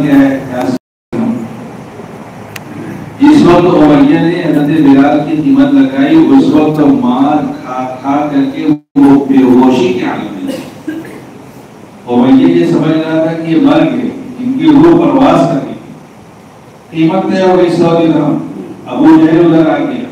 کیا ہے؟ جس وقت امیہ نے حضرت بلال کی قیمت لگائی اس وقت مار کھا کھا کر کے وہ بے ہوشی کے عالم میں امیہ یہ سمجھ رہا تھا کہ یہ مر گئے، ان کی روح پرواز کر گئی، قیمت طے ہو گئی 100 درہم۔ ابو جہل ادھر آ گیا،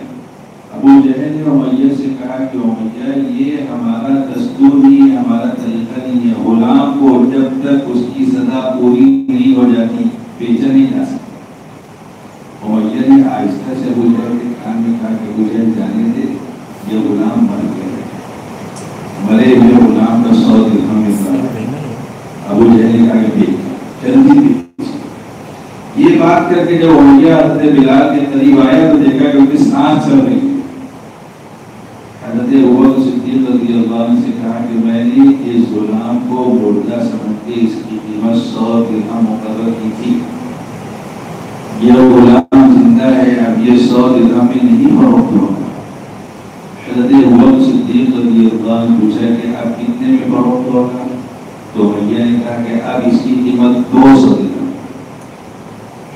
ابو جہل نے امیہ سے کہا کہ امیہ یہ ہمارا دستور نہیں ہے، ہمارا طریقہ نہیں ہے، غلام کو جب تک اس کی سزا پوری نہیں ہو جاتی بیچا نہیں جا سکتا۔ امیہ نے آہستہ سے ابو جہل کے کان میں کہا کہ ابو جہل جانے دے، یہ غلام مر گیا، مرے ہوئے غلام کا 100 درہم ملا۔ ابو جہل نے کہا کہ بیچ جلدی بیچ۔ یہ بات کر کے جب امیہ حضرت بلال کے قریب آیا تو دیکھا کہ ان کی سانس چل رہی ہے۔ حضرت ابوبکر صدیق رضی اللہ عنہ سے کہا کہ میں نے اس غلام کو مردہ سمجھ کے اس کی قیمت 100 درہم مقرر کی تھی، یہ غلام زندہ ہے، اب یہ 100 درہم میں نہیں فروخت ہوگا۔ حضرت ابوبکر صدیق رضی اللہ عنہ پوچھا کہ اب کتنے میں فروخت ہوگا؟ تو امیہ نے کہا کہ اب اس کی قیمت 200 درہم۔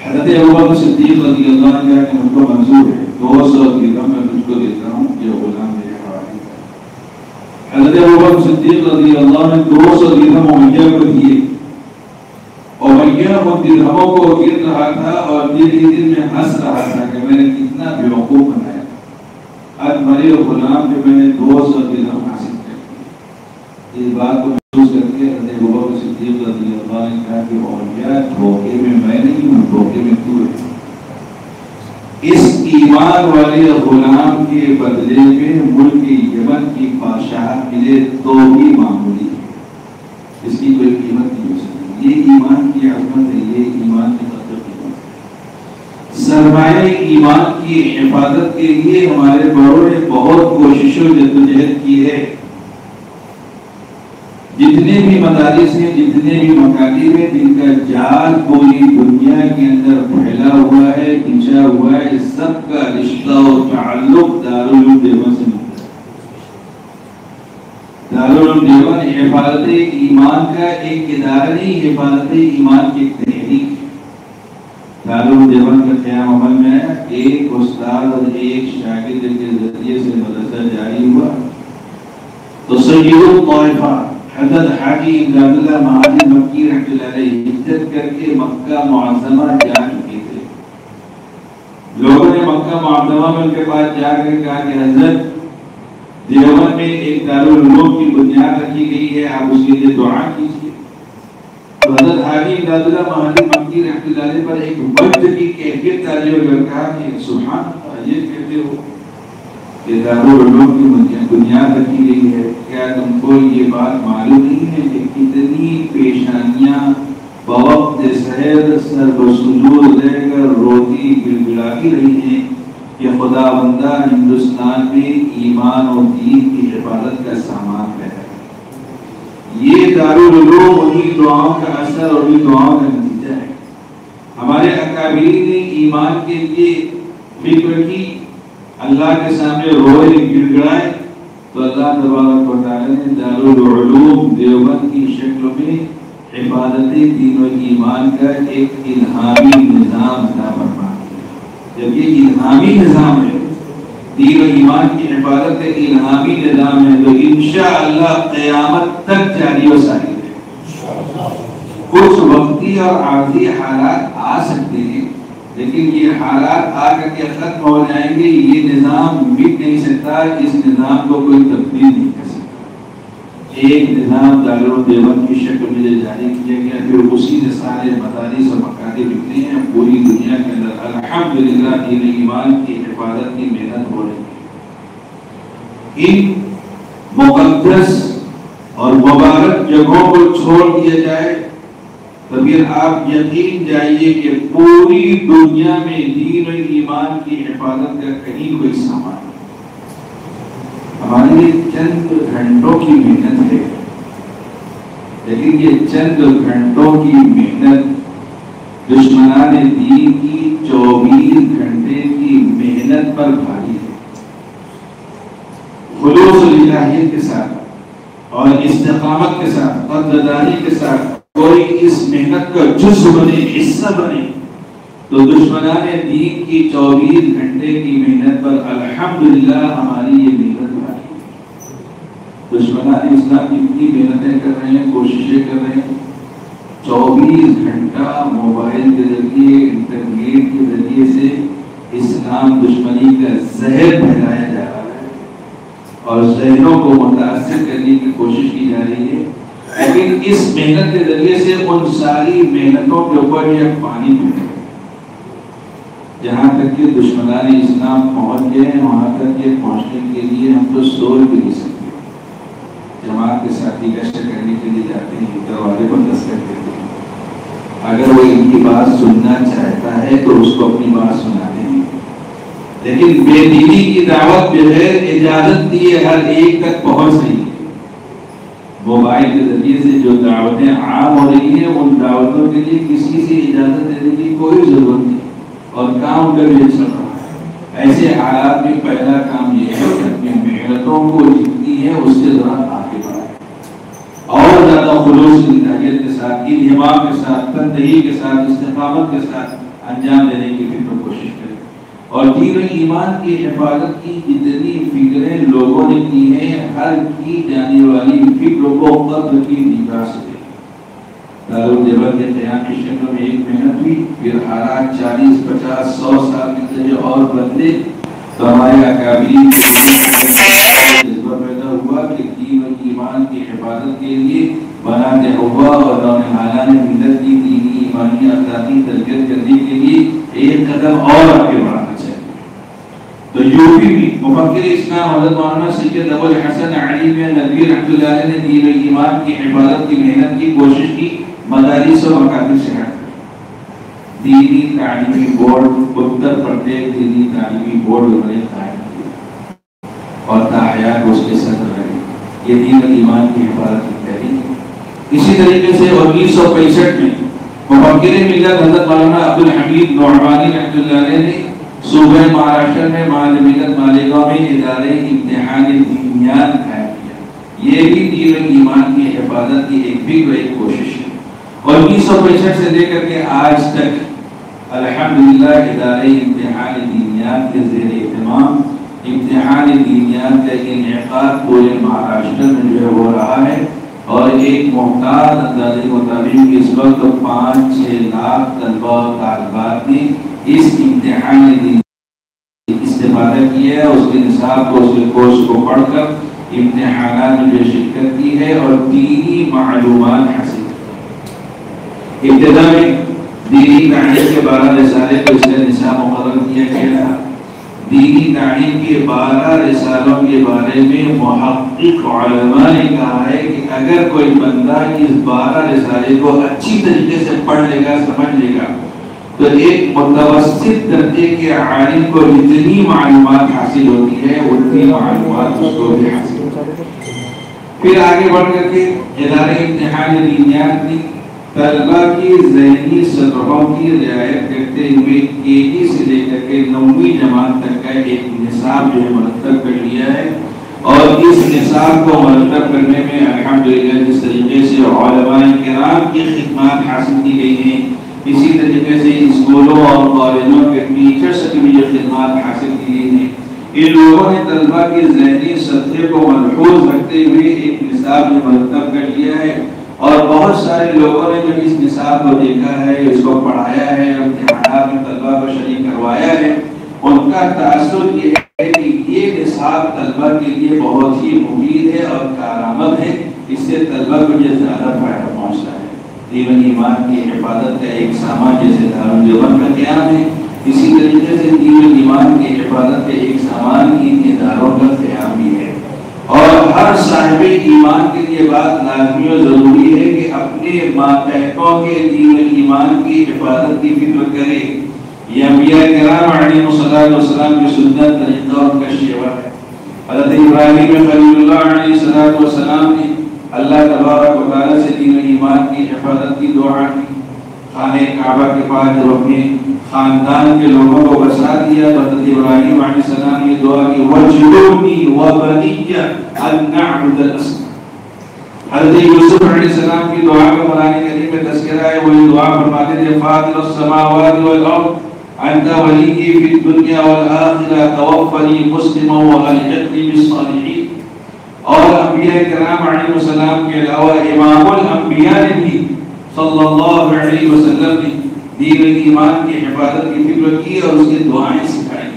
حضرت ابوبکر صدیق رضی اللہ عنہ کہا کہ مجھ کو منظور ہے، 200 درہم میں تجھ کو دیتا ہوں، یہ غلام میرے حوالے کر۔ حضرت ابوبکر صدیق رضی اللہ عنہ 200 درہم امیہ کو دیے۔ امیہ ان درہموں کو گر رہا تھا اور دل ہی دل میں ہنس رہا تھا کہ میں نے کتنا بیوقوف بنایا، آج مرے غلام پہ میں نے 200 درہم حاصل کر دی۔ اس بات کو محسوس کر کے حضرت ابوبکر صدیق رضی اللہ عنہ نے کہا کہ امیہ دھوکے میں میں نہیں ہوں، دھوکے میں تو ہے۔ اس ایمان والے غلام کے بدلے میں ملک یمن کی بادشاہت ملے تو بھی معمولی ہے، اس کی کوئی قیمت نہیں ہو سکتی۔ یہ ایمان کی عظمت ہے، یہ ایمان کی قدر قیمت ہے۔ سرمایہ ایمان کی حفاظت کے لیے ہمارے بڑوں نے بہت کوشش و جدوجہد کی ہے۔ جتنے بھی مدارس ہیں، جتنے بھی مکاتب ہیں، جن کا جال پوری دنیا کے اندر پھیلا ہوا ہے، بچھا ہوا ہے، اس سب کا رشتہ اور تعلق دارالعلوم دیوبند سے ملتا ہے۔ دارالعلوم دیوبند حفاظت ایمان کا ایک ادارہ نہیں، حفاظت ایمان کی ایک تحریک ہے۔ دارالعلوم دیوبند کا قیام عمل میں ایک استاد اور ایک شاگرد کے ذریعے سے مدرسہ جاری ہوا تو سید الطائفہ حضرت حاجی امداد اللہ مہاجر مکی رحمۃ اللہ علیہ ہجرت کر کے مکہ معظمہ جا چکے تھے۔ لوگوں نے مکہ معظمہ میں ان کے پاس جا کر کہا کہ حضرت دیوبند میں ایک دارالعلوم کی بنیاد رکھی گئی ہے، آپ اس کے لیے دعا کیجیے۔ تو حضرت حاجی امداد اللہ مہاجر مکی رحمۃ اللہ علیہ پر ایک وقت کی کیفیت تاری ہو کر کہا کہ سبحان اللہ، یہ کہتے ہو کہ دارالعلوم کی بنیاد رکھی گئی ہے، کیا تم کو یہ بات معلوم نہیں ہے کہ کتنی پیشانیاں بوقت سحر سر بسجود رہ کر روتی گڑگڑاتی رہی ہیں کہ خداوندہ ہندوستان میں ایمان اور دین کی حفاظت کا سامان پیدا ہے۔ یہ دارالعلوم انہی دعاؤں کا اثر اور انہی دعاؤں کا نتیجہ ہے۔ ہمارے اکابرین نے ایمان کے لیے فکر کی، اللہ کے سامنے روئے گڑگڑائے، تو اللہ تبارک و تعالی نے دارالعلوم دیوبند کی شکل میں حفاظت دین و ایمان کا ایک الہامی نظام عطا فرما دیا۔ جب یہ الہامی نظام ہے، دین و ایمان کی حفاظت کا الہامی نظام ہے، تو انشاءاللہ قیامت تک جاری و ساری ہے۔ کچھ وقتی اور عارضی حالات آ سکتے ہیں، لیکن یہ حالات آ کر کے ختم ہو جائیں گے، یہ نظام مٹ نہیں سکتا، اس نظام کو کوئی تبدیل نہیں کر سکتا۔ ایک نظام دارالعلوم دیوبند کی شکل میں جاری کیا گیا، پھر اسی سے سارے مدارس اور مکاتب نکلے ہیں پوری دنیا کے اندر۔ الحمدللہ دین ایمان کی حفاظت کی محنت ہو رہی ہے۔ ان مقدس اور مبارک جگہوں کو چھوڑ دیا جائے تو پھر آپ یقین جائیے کہ پوری دنیا میں دین و ایمان کی حفاظت کا کہیں کوئی سامان نہیں۔ ہمارے لیے چند گھنٹوں کی محنت ہے، لیکن یہ چند گھنٹوں کی محنت دشمنان دین کی 24 گھنٹے کی محنت پر بھاری ہے۔ خلوص الہیت کے ساتھ اور استقامت کے ساتھ، قدردانی کے ساتھ کوئی اس محنت کا جزء بنے، حصہ بنے، تو دشمنان دین کی 24 گھنٹے کی محنت پر الحمدللہ ہماری یہ محنت بھاری ہے۔ دشمنان اسلام اتنی محنتیں کر رہے ہیں، کوششیں کر رہے ہیں، 24 گھنٹہ موبائل کے ذریعے، انٹرنیٹ کے ذریعے سے اسلام دشمنی کا زہر پھیلایا جا رہا ہے اور ذہنوں کو متاثر کرنے کی کوشش کی جا رہی ہے، لیکن اس محنت کے ذریعے سے ان ساری محنتوں کے اوپر یہ پانی پھینک جہاں تک کہ دشمنان اسلام پہنچ گئے ہیں، وہاں تک یہ پہنچنے کے لیے ہم تو سوچ بھی نہیں سکتے۔ جماعت کے ساتھی گشت کرنے کے لیے جاتے ہیں، دروازے پر دستک دیتے ہیں، اگر وہ ان کی بات سننا چاہتا ہے تو اس کو اپنی بات سناتے ہیں، لیکن بے دینی کی دعوت بغیر اجازت دیے ہر ایک تک پہنچ رہی ہے۔ موبائل کے ذریعے سے جو دعوتیں عام ہو رہی ہیں، ان دعوتوں کے لیے کسی سے اجازت دینے کی کوئی ضرورت نہیں اور کام کر بھی چل رہا ہے۔ ایسے حالات میں پہلا کام یہ ہے کہ اپنی محنتوں کو جتنی ہے اس سے ذرا آگے بڑھائیں اور زیادہ خلوص انتہائیت کے ساتھ، انہمام کے ساتھ، تندہی کے ساتھ، استقامت کے ساتھ انجام دینے کی فکر کوشش کریں۔ اور دین و ایمان کی حفاظت کی جتنی فکریں لوگوں نے کی ہیں، ہر کی جانے والی فکر کو قبر کی نگاہ سے دیکھیں۔ دارالدیوبند کے قیام کی شکل میں ایک محنت ہوئی، پھر حالات 40، 50، 100 سال کے اور بدلے تو ہمارے اکابرین کے جذبہ پیدا ہوا کہ دین و ایمان کی حفاظت کے لیے بناتے ہوا اور دونحالہ نے ملت کی دینی ایمانی اخلاقی تربیت کرنے کے لیے ایک قدم اور آگے بڑھانا چاہیے۔ تو یوپی بھی مفکر اسلام حضرت مولانا سید ابو الحسن علی بن ندوی رحمۃ اللہ علیہ نے دین و ایمان کی حفاظت کی محنت کی کوشش کی، مدارس و مکاتب سے ہٹ کر دینی تعلیمی بورڈ اتر پردیش دینی تعلیمی بورڈ انہوں نے قائم کیا اور تاحیات اس کے صدر رہے۔ یہ دین و ایمان کی حفاظت کی تحریک۔ اسی طریقے سے 1965 میں مفکر ملت حضرت مولانا عبدالحمید نعمانی رحمۃ اللہ علیہ نے صوبہ مہاراشٹر میں ملت مالیگاؤں میں ادارے امتحان دینیات قائم کیا۔ یہ بھی دین و ایمان کی حفاظت کی ایک فکر، ایک کوشش ہے۔ اور 1965 سے لے کر کے آج تک الحمدللہ ادارے امتحان دینیات کے زیر اہتمام امتحان دینیات کا انعقاد پورے مہاراشٹر میں جو ہے ہو رہا ہے، اور ایک محتاط اندازے کے مطابق اس وقت 5-6 لاکھ طلبہ اور طالبات نے اس امتحان دینیات استفادہ کیا ہے، اس کے نصاب کو، اس کے کورس کو پڑھ کر امتحانات میں جو شرکت کی ہے اور دینی معلومات حاصل کی۔ ابتدا میں دینی تعلیم کے 12 رسالے کو اس کا نصاب مقرر کیا گیا۔ دینی تعلیم کے 12 رسالوں کے بارے میں محقق علماء نے کہا ہے کہ اگر کوئی بندہ اس 12 رسالے کو اچھی طریقے سے پڑھ لے گا، سمجھ لے گا، تو ایک متوسط درجے کے عالم کو جتنی معلومات حاصل ہوتی ہے اتنی معلومات اس کو بھی حاصل ہوتی ہے۔ پھر آگے بڑھ کر کے ادارے امتحان دینیات نے طلبہ کی ذہنی سطحوں کی رعایت کرتے ہوئے KG سے لے کر کے 9ویں جماعت تک کا ایک نصاب جو ہے مرتب کر لیا ہے، اور اس نصاب کو مرتب کرنے میں الحمدللہ جس طریقے سے علماء کرام کی خدمات حاصل کی گئی ہیں، اسی طریقے سے اسکولوں اور کالجوں کے ٹیچرز کی بھی یہ خدمات حاصل کی گئی ہیں۔ ان لوگوں نے طلبہ کی ذہنی سطح کو ملحوظ رکھتے ہوئے ایک نصاب میں مرتب کر لیا ہے، اور بہت سارے لوگوں نے جو اس نصاب کو دیکھا ہے، اس کو پڑھایا ہے، امتحانات میں طلبہ کو شریک کروایا ہے، ان کا تاثر یہ ہے کہ یہ نصاب طلبہ کے لیے بہت ہی مفید ہے اور کارآمد ہے، اس سے طلبہ کو جو زیادہ فائدہ پہنچتا ہے۔ دین و ایمان کی حفاظت کا ایک سامان جیسے دارالدیوبند کا قیام ہے، اسی طریقے سے دین و ایمان کی حفاظت کا ایک سامان ان اداروں کا قیام بھی ہے۔ اور ہر صاحب ایمان کے لیے بات لازمی و ضروری ہے کہ اپنے ماتحتوں کے دین و ایمان کی حفاظت کی فکر کرے۔ یہ انبیاء کرام علیہ السلام کی سنت، طریقہ اور کا شیوا ہے۔ حضرت ابراہیم خلیل اللہ علیہ السلام نے اللہ تبارک و تعالیٰ سے دین و ایمان کی حفاظت کی دعا کی۔ خانہ کعبہ کے پاس جب اپنے خاندان کے لوگوں کو بسا دیا تو حضرت ابراہیم علیہ السلام نے دعا کی وَجْنُبْنِي وَبَنِيَّ أَن نَّعْبُدَ الْأَصْنَامَ، حضرت یوسف علیہ السلام کی دعا کا قرآن کریم میں تذکرہ ہے. وہی دعا فرماتے تھے فاطر السماوات والارض انت ولی فی الدنیا والآخرہ توفنی مسلما والحقنی بالصالحین. اور انبیاء کرام علیہ السلام کے علاوہ امام الانبیاء نے بھی صلی اللہ علیہ وسلم نے دین ایمان کی حفاظت کی فکر کی اور اس کی دعائیں سکھائی.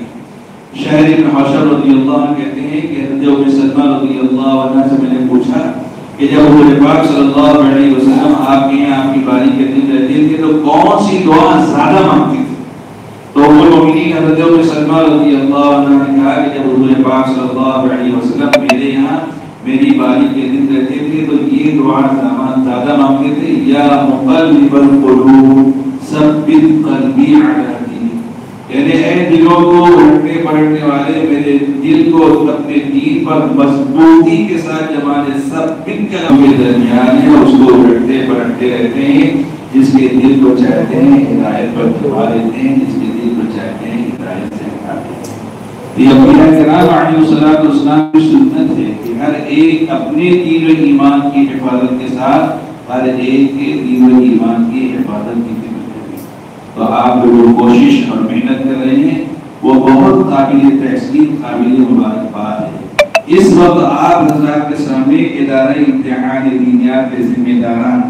شہر ابن حوشب رضی اللہ عنہ کہتے ہیں کہ حضرت ام سلمہ رضی اللہ عنہ سے میں نے پوچھا کہ جب حضور پاک صلی اللہ علیہ وسلم آپ کے یہاں آپ کی باری کے دن رہتے تھے تو کون سی دعا زیادہ مانگتی تھی؟ تو ام المؤمنین حضرت ام سلمہ رضی اللہ عنہ نے کہا کہ جب حضور پاک صلی اللہ علیہ وسلم میرے یہاں میری باری کے دن رہتے تھے تو یہ دعا زیادہ مانگتے تھے یا مقلب القلوب ثبت قلبی علی دینک. یعنی اے دلوں کو الٹنے پلٹنے والے میرے دل کو اپنے دین پر مضبوطی کے ساتھ جمانے. ثبت قلب کے درمیان ہے اس کو الٹتے پلٹتے رہتے ہیں. جس کے دل کو چاہتے ہیں ہدایت پر جما دیتے ہیں, جس کے دل کو چاہتے ہیں ہدایت سے ہٹا دیتے ہیں. یہ انبیاء کرام علیہ السلام کی سنت ہے کہ ہر ایک اپنے دین و ایمان کی حفاظت کے ساتھ ہر ایک کے دین و ایمان کی حفاظت کی فکر کرے. تو آپ جو کوشش اور محنت کر رہے ہیں وہ بہت قابل تحسین قابل مبارکباد ہے. اس وقت آپ حضرات کے سامنے ادارہ امتحان دینیات کے ذمہ داران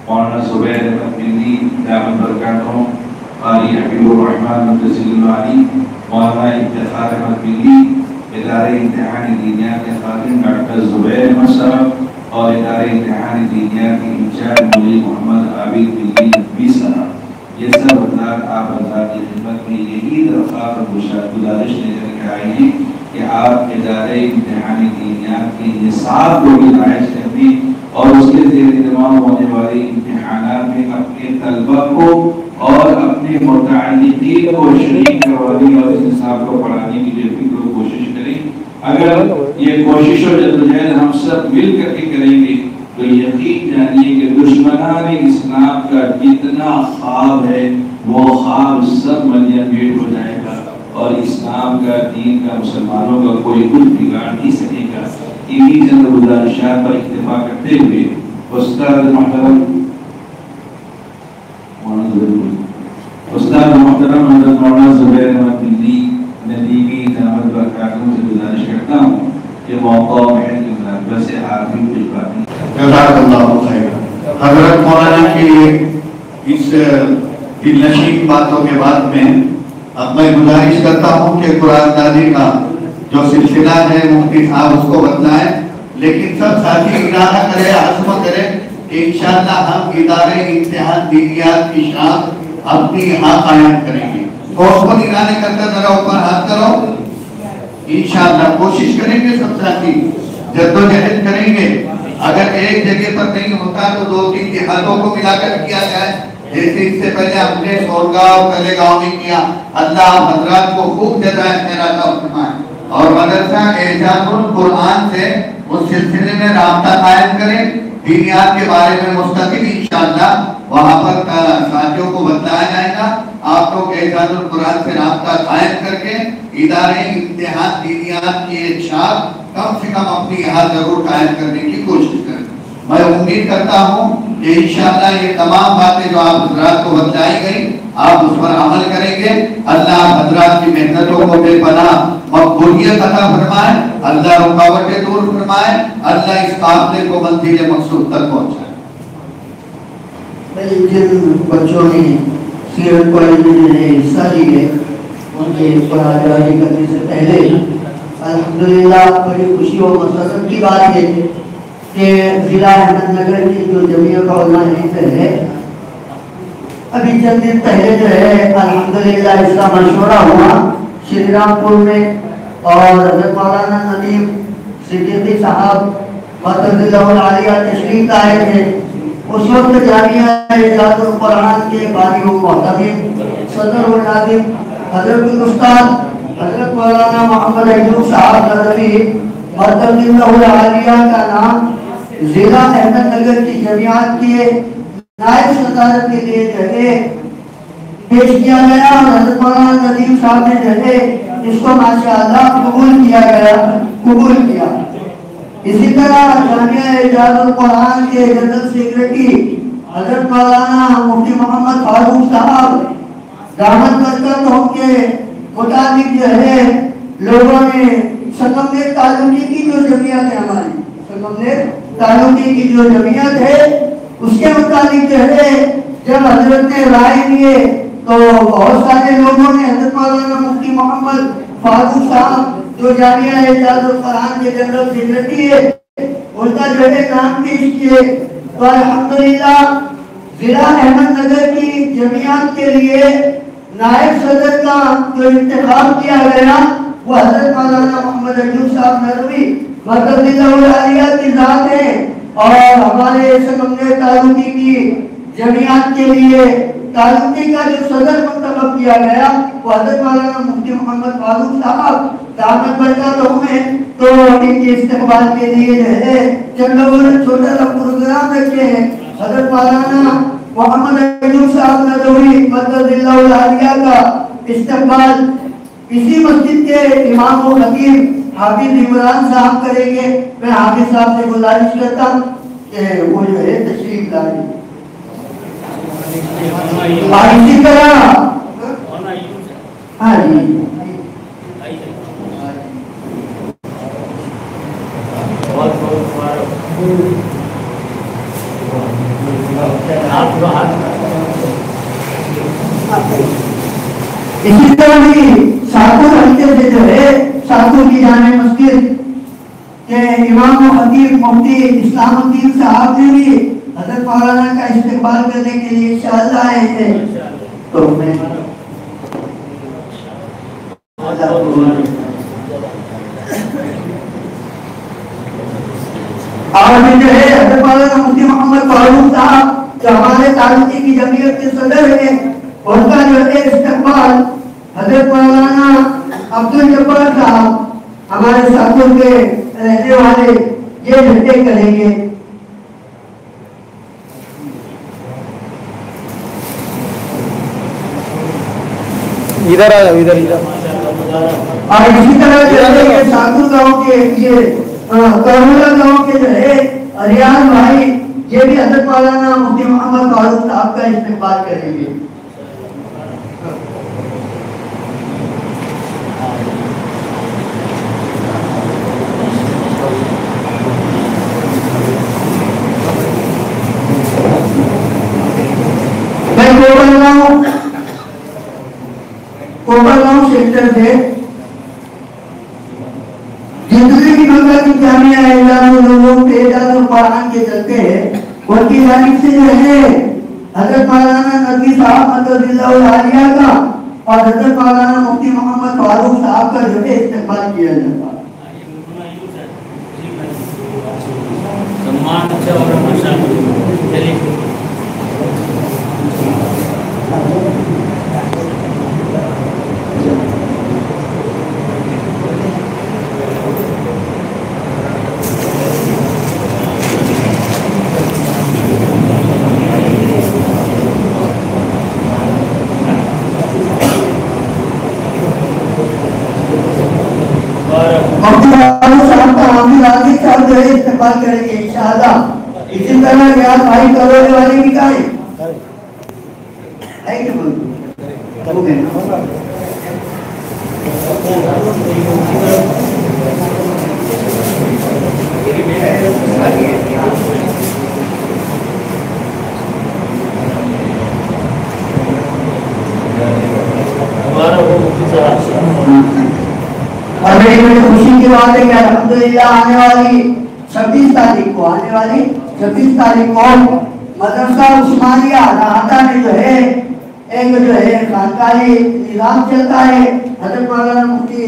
مولانا زبیر احمد ملی دامت برکاتہم, قاری حبیب الرحمن مدثر العلی, مولانا افتخار احمد ملی, ادارہ امتحان دینیات کے خادم ڈاکٹر زبیر احمد صاحب اور ادارہ امتحان دینیات کے انچارج مولوی محمد عابد ملی نقوی صاحب, یہ سب حضرات آپ حضرات کی خدمت میں یہی درخواست اور گزارش لے کر کے آئے ہیں کہ آپ ادارہ امتحان دینیات کے نصاب کو بھی رائج کرنے اور اس کے زیر اہتمام ہونے والے امتحانات میں اپنے طلبہ کو اور اپنے متعلقین کو شریک کروانے اور اس نصاب کو پڑھانے کی جو کوشش کریں. اگر یہ کوشش و جدوجہد ہم سب مل کر کے کریں گے تو یقین جانیے کہ دشمنان اسلام کا جتنا خواب ہے وہ خواب سب ملین میٹ ہو جائے گا اور اسلام کا دین کا مسلمانوں کا کوئی کچھ بگاڑ نہیں سکے گا. انہی چند گزارشات پر اکتفا کرتے ہوئے استاد محترم حضرت مولانا زبیر احمد ملی ندیمی دامت برکاتہم سے گزارش کرتا ہوں کہ موقع محل کی مناسبت سے آپ بھی کچھ باتیں. جزاک اللہ خیر. حضرت مولانا کی اس دلنشین باتوں کے بعد اب میں گزارش کرتا ہوں کہ قرآن دانی کا جو سلسلہ ہے مفتی صاحب اس کو بتلائیں, لیکن سب ساتھی ارادہ کرے, عزم کرے کہ انشاءاللہ ہم ادارے امتحان دینیات کی شان اپنی یہاں قائم کریں گے. کون کون ارادے کرتا ذرا اوپر ہاتھ کرو. انشاءاللہ کوشش کریں گے سب ساتھی, جدوجہد کریں گے. اگر ایک جگہ پر نہیں ہوتا تو دو تین کے ہاتھوں کو ملا کر کیا جائے, جیسے اس سے پہلے ہم نے سورگاؤں پہلے گاؤں میں کیا. اللہ حضرات کو خوب جزائے خیر عطا فرمائے اور مدرسہ اعجاز القرآن سے اس سلسلے میں رابطہ قائم کریں. دینیات کے بارے میں مستقل انشاءاللہ وہاں پر ساتھیوں کو بتایا جائے گا. آپ لوگ اعجاز القرآن سے رابطہ قائم کر کے ادارے امتحان دینیات کی ایک شاخ کم سے کم اپنی یہاں ضرور قائم کرنے کی کوشش کریں. میں امید کرتا ہوں کہ انشاءاللہ یہ تمام باتیں جو آپ حضرات کو بتائی گئی آپ اس پر عمل کریں گے. اللہ حضرات کی محنتوں کو بے پناہ مقبولیت عطا فرمائے, اللہ رکاوٹیں دور فرمائے, اللہ اس قافلے کو منزل مقصود تک پہنچائے. جن بچوں نے سیرت پڑھنے میں حصہ لیے ان کے قرآن جاری کرنے سے پہلے الحمدللہ بڑی خوشی و مسرت کی بات ہے کہ ضلع احمد نگر کی جو جمعیت علماء ہند ہے ابھی چند دن پہلے جو ہے الحمدللہ اس کا مشورہ ہوا شری رام پور میں اور حضرت مولانا ندیم صدیقی صاحب مدد اللہ العالیہ تشریف لائے تھے. اس وقت جامعہ اعجاز القرآن کے بانی و محتمم صدر و ناظم حضرت الاستاذ حضرت مولانا محمد ایوب صاحب ندوی مدد اللہ العالیہ کا نام ضلع احمد نگر کی جمعیت کے نائب صدارت کے لیے جگہ پیش کیا گیا اور حضرت مولانا ندیم صاحب نے جگہ اس کو ماشاءاللہ قبول کیا. اسی طرح جامعہ اعجاز القرآن کے جنرل سیکریٹری حضرت مولانا مفتی محمد فاروق صاحب دعوت برکت ان کے مطابق جو ہے لوگوں نے سنگمنیر تعلقی کی جو جمعیت ہے ہماری سنگمنیر تعلقی کی جو جمعیت ہے اس کے مطابق جو ہے جب حضرت نے رائے لیے تو بہت سارے لوگوں نے حضرت مولانا مفتی محمد فاروق صاحب جو جامعہ اعجاز القرآن کے جنرل سیکریٹری ہے ان کا جو ہے نام پیش کیے تو الحمدللہ ضلع احمد نگر کی جمعیت کے لیے نائب صدر کا جو انتخاب کیا گیا وہ حضرت مولانا محمد ایوب صاحب ندوی مدد اللہ العالیہ کی ذات ہے اور ہمارے سنگمنیر تعلقی کی جمعیت کے لیے تعلقی کا جو صدر منتخب کیا گیا وہ حضرت مولانا مفتی محمد فاروق صاحب دعوت برکاتوں میں تو ان کے استقبال کے لیے جو ہے چند لوگوں نے چھوٹا سا پروگرام رکھے ہیں حضرت مولانا محمد ایوب صاحب ندوی مدد اللہ العالیہ کا استقبال اسی مسجد کے امام و خطیب حافظ عمران صاحب کریں گے میں حافظ صاحب سے گزارش کرتا ہوں کہ وہ جو ہے تشریف لائیں اور اسی طرح ہاں جی اسی طرح بھی ساتور ہلکے سے جو ہے ساتور کی جامع مسجد کے امام و خطیب مفتی اسلام الدین صاحب نے بھی حضرت مولانا کا استقبال کرنے کے لیے انشاءاللہ آئے ہیں تو میں اور جو ہے حضرت مولانا مفتی محمد فاروق صاحب جو ہمارے تعلقی کی جمعیت کے صدر ہیں ان کا جو ہے استقبال حضرت مولانا عبدالجبار صاحب ہمارے ساتھوں کے رہنے والے یہ جھنڈے کریں گے ادھر آ ادھر اور اسی طرح جو ہے ساتھو گاؤں کے یہ کرمولا گاؤں کے جو ہے ریاض بھائی یہ بھی حضرت مولانا مفتی محمد فاروق صاحب کا استقبال کریں گے کوپرگاؤں سیکٹر سے جتنے بھی مکہ کی جامعہ اعجاز القرآن کے چلتے ہیں ان کی جانب سے جو ہے حضرت مولانا ندوی صاحب مدد اللہ العالیہ کا اور حضرت مولانا مفتی محمد فاروق صاحب کا جو ہے استقبال کیا جاتا استقبال کریں گے انشاءاللہ اسی طرح ریاض بھائی کروڑے والے بھی کہیں ہے کہ بولو اور میری بڑی خوشی کی بات ہے کہ الحمدللہ آنے والی 26 تاریخ کو مدرسہ عثمانیہ راہتا میں جو ہے ایک خانقاہی نظام چلتا ہے حضرت مولانا مفتی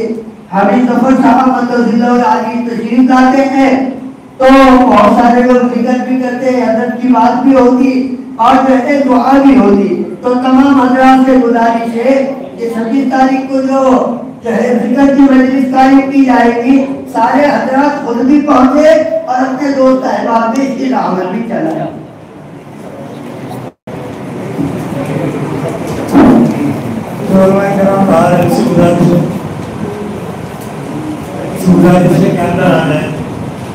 حافظ ظفر صاحب مدد اللہ العالیہ تشریف لاتے ہیں تو بہت سارے لوگ ذکر بھی کرتے ہیں حضرت کی بات بھی ہوتی اور جو ہے دعا بھی ہوتی تو تمام حضرات سے گزارش ہے کہ 26 تاریخ کو جو ہے ذکر کی مجلس قائم کی جائے گی سارے حضرات خود بھی پہنچے اور اپنے دوست احباب میں اس کی دعوت بھی چلائے کے اندر آنا ہے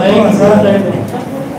2000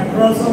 1800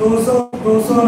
200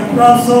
1800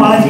5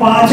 5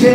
6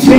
6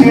6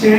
6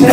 6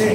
6,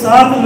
7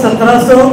1769।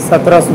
1700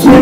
6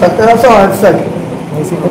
1768।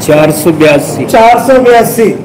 482 482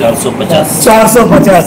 450 450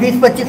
20-25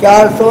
400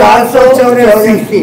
484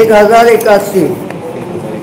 1081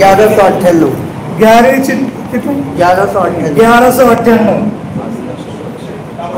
1198 1198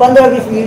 15-20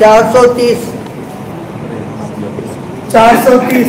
430 430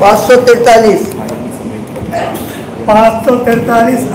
543 543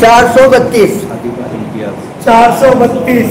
432 432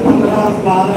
15-12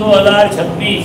2026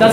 10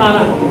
12,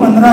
15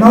9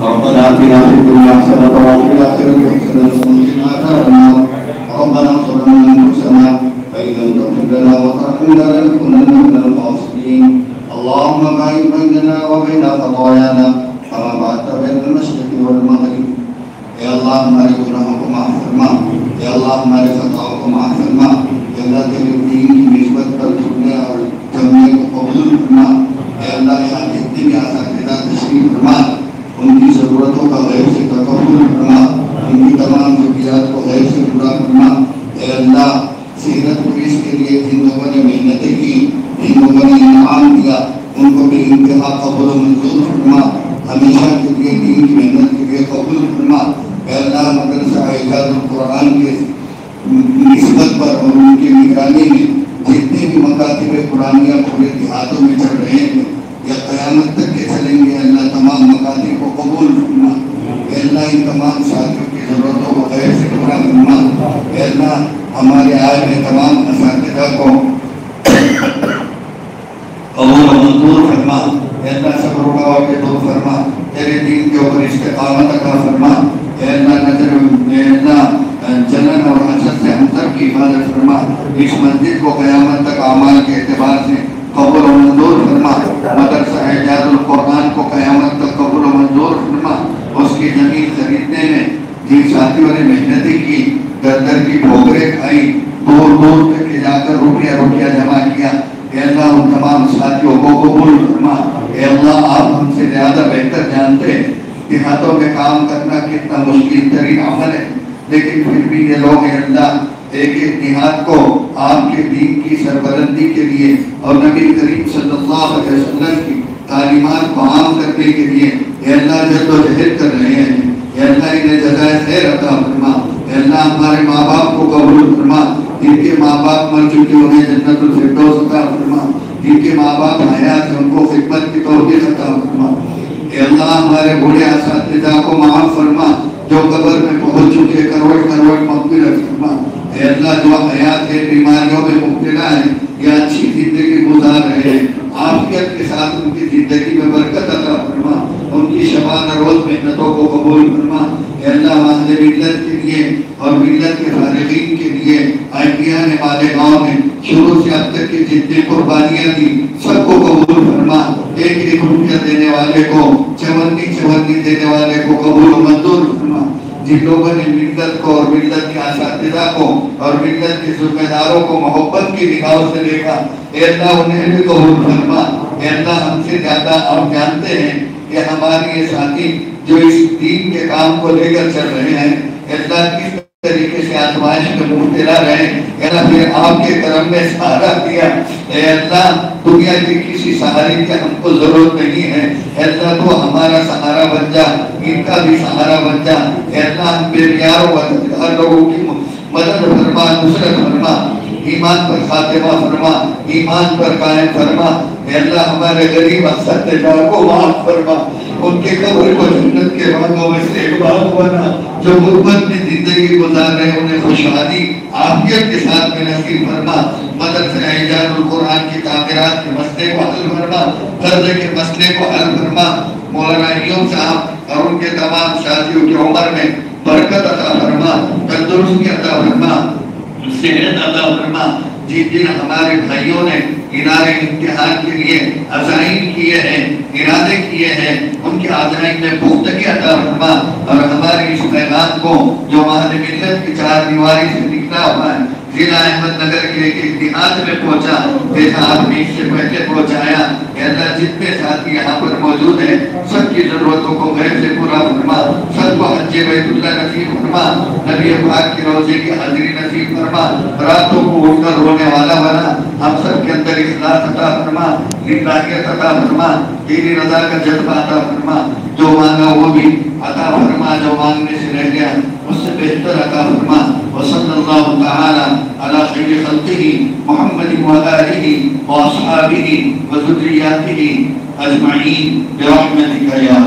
ربنا آتنا في الدنيا حسنة وفي الآخرة حسنة وقنا عذاب النار ربنا ظلمنا أنفسنا فإن لم تغفر لنا وترحمنا لنكونن من الخاسرين اللهم باعد بيننا وبين خطايانا كما بعدت بين المشرق والمغرب يا الله ہمارے گناہوں کو معاف فرما یا اللہ ہمارے خطاؤں کو معاف فرما یا اللہ تیرے دین کی نسبت پر جھکنے اور جمنے کو قبول فرما یا اللہ یہاں جتنے بھی اساتذہ تشریف فرما ان کی ضرورتوں کا غیر سے تکفل فرما ان کی تمام ضروریات کو غیر سے پورا فرما اے اللہ سیرت پولیس کے لیے جن لوگوں نے محنتیں کی جن لوگوں نے انعام دیا ان کو بھی انتہا قبول و منظور فرما ہمیشہ کے لیے قبول فرما. اے اللہ مدرسہ اعجاز القرآن کے نسبت پر اور ان کی نگرانی میں جتنے بھی مکاتب قرآنیہ پورے دیہاتوں میں چل رہے ہیں یا قیامت تک کے چلیں گے، اللہ تمام مکاتب کو قبول فرما. اے اللہ ان تمام ساتھیوں کی ضرورتوں کو خیر سے پورا فرما. اے اللہ ہمارے آئے ہوئے تمام اساتذہ کو قبول و منظور فرما. اے اللہ صبر و رضا کے دور فرما. تیرے دین کے اوپر استقامت عطا فرما. اے اللہ جنن اور حسد سے ہم سب کی حفاظت فرما. اس مسجد کو قیامت تک اعمال کے اعتبار سے قبول و منظور فرما. مدرسہ اعجاز القرآن کو قیامت تک قبول و منظور فرما. اس کی زمین خریدنے میں جن ساتھیوں نے محنتیں کی، در در کی ٹھوکریں کھائی، دور دور تک جا کر روپیہ جمع کیا، اے اللہ ان تمام ساتھیوں کو قبول فرما. اے اللہ آپ ہم سے زیادہ بہتر جانتے ہیں دیہاتوں میں کام کرنا کتنا مشکل ترین عمل ہے، لیکن پھر بھی یہ لوگ اے اللہ ایک ایک دیہات کو آپ کے دین کی سربلندی کے لیے اور نبی کریم صلی اللہ علیہ وسلم کی تعلیمات کو عام کرنے کے لیے اے اللہ جد و جہد کر رہے ہیں. اے اللہ انہیں جزائے خیر عطا فرما. اے اللہ ہمارے ماں باپ کو قبول فرما. جن کے ماں باپ مر چکے انہیں جنت الفردوس عطا فرما. جن کے ماں باپ حیات ہیں ان کو خدمت کی توفیق عطا فرما. اے اللہ ہمارے بوڑھے اساتذہ کو معاف فرما جو قبر میں پہنچ چکے، کروڑ کروڑ مغفرت فرما. اے اللہ جو حیات ہے بیماریوں میں مبتلا ہیں یا اچھی زندگی گزار رہے ہیں، عافیت کے ساتھ ان کی زندگی میں برکت عطا فرما. ان کی شبانہ روز محنتوں کو قبول فرما. اے اللہ ہمارے ملت کے لیے اور ملت کے فارغین کے لیے آئیڈیا نے مالیگاؤں میں شروع سے اب تک کی جتنی قربانیاں دی سب کو قبول فرما. ایک ایک روپیہ دینے والے کو، چونی دینے والے کو قبول و منظور فرما. جن لوگوں نے ملت کو اور ملت کے اساتذہ کو اور ملت کے ذمہ داروں کو محبت کی نگاہوں سے دیکھا، اے اللہ انہیں بھی قبول فرما. اے اللہ ہم سے زیادہ آپ جانتے ہیں کہ ہمارے یہ ساتھی جو اس دین کے کام کو لے کر چل رہے ہیں، اے اللہ کس طریقے سے آزمائش میں مبتلا رہے، اے اللہ پھر آپ کے کرم نے سہارا دیا. اے اللہ دنیا کی کسی سہارے کی ہم کو ضرورت نہیں ہے. اے اللہ تو ہمارا سہارا بن جا، ان کا بھی سہارا بن جا. اے اللہ ہم بے نیاروں ہر لوگوں کی مدد فرما، نصرت فرما، ایمان پر خاتمہ فرما، ایمان پر قائم فرما. اے اللہ ہمارے غریب اساتذہ کو معاف فرما. ان کے قبر کو جنت کے باغوں میں سے ایک باغ بنا. جو غربت میں زندگی گزار رہے انہیں خوشحالی عافیت کے ساتھ میں نصیب فرما. مدرسہ اعجاز القرآن کی تعمیرات کے مسئلے کو حل فرما. قرض کے مسئلے کو حل فرما. مولانا ایوب صاحب اور ان کے تمام ساتھیوں کی عمر میں برکت عطا فرما، تندرستی عطا فرما، صحت عطا فرما. جن ہمارے بھائیوں نے ادارے امتحان کے لیے عزائم کیے ہیں، ارادے کیے ہیں، ان کے عزائم میں پختگی عطا فرما. اور ہمارے اس پیغام کو جو مہد ملت کی چار دیواری سے نکلا ہوا ہے ضلع احمد نگر کے ایک دیہات میں پہنچا، جیسا آپ نے اس سے پہلے پہنچایا. اے اللہ جتنے ساتھی یہاں پر موجود ہیں سب کی ضرورتوں کو غیر سے پورا فرما. سب کو حج بیت اللہ نصیب فرما. نبی پاک کی روزے کی حاضری نصیب فرما. راتوں کو اٹھ کر رونے والا بنا. ہم سب کے اندر اخلاص عطا فرما، للہیت عطا فرما، تیری رضا کا جذبہ عطا فرما. جو مانگا وہ بھی عطا فرما، جو مانگنے سے رہ گیا اس سے بہتر عطا فرما. وصلی اللہ تعالی علی خیر خلقہ محمد وآلہ واصحابہ وذریاتہ اجمعین برحمتک یا